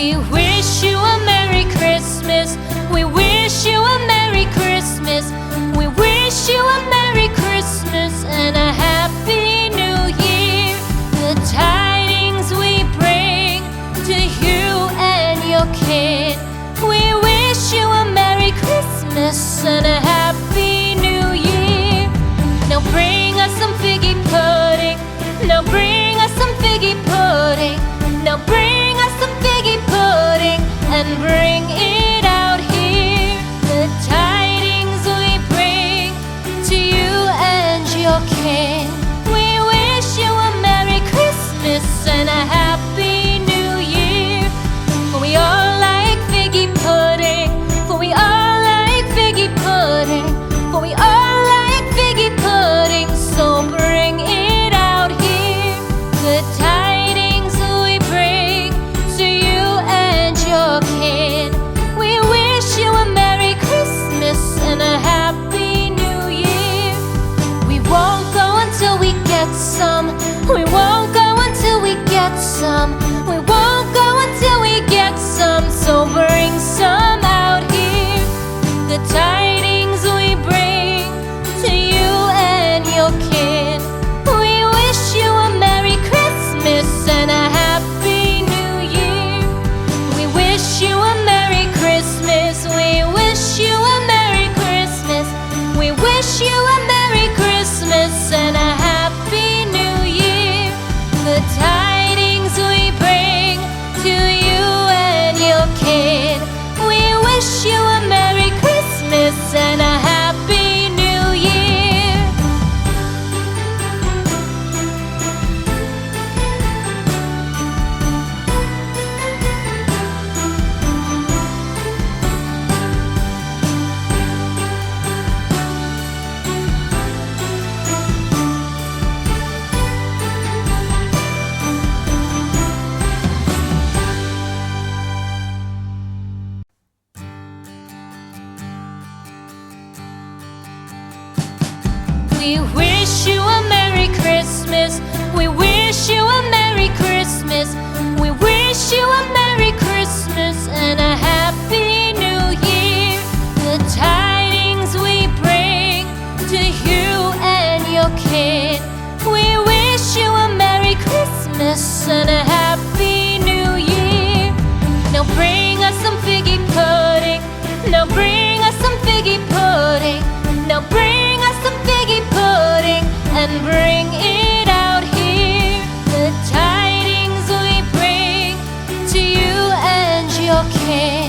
We wish you a Merry Christmas. We wish you a Merry Christmas. We wish you a Merry Christmas and a Happy New Year. The tidings we bring to you and your kid. We wish you a Merry Christmas and a Happy New Year. Now bring us some figgy pudding. Now bring us some figgy pudding. Now bring us some figgy pudding and bring it out here. The tidings we bring to you and your king. We wish you a Merry Christmas and a Happy New Year. For we all like figgy pudding. For we all like figgy pudding. For we all like figgy pudding. So bring it out here. The tidings we bring to you and your kin. We wish you a Merry Christmas and a Happy New Year. We won't go until we get some. We won't go until we get some. We won't go until we get some. So bring some out here. The tidings we bring to you and your kin. We wish you a Merry Christmas and a Happy New Year. We wish you a Merry Christmas. We wish you a Merry Christmas. We wish you a Merry Christmas and a Happy New Year. The tidings we bring to you and your kid. We wish you a Merry Christmas and a Happy New Year. We wish you a Merry Christmas. We wish you a Merry Christmas. We wish you a Merry Christmas and a Happy New Year. The tidings we bring to you and your kid. We wish you a Merry Christmas and a Happy New Year. Now bring us some figgy pudding. Now bring us some figgy pudding. Now bring us some figgy pudding and bring it out here. The tidings we bring to you and your king.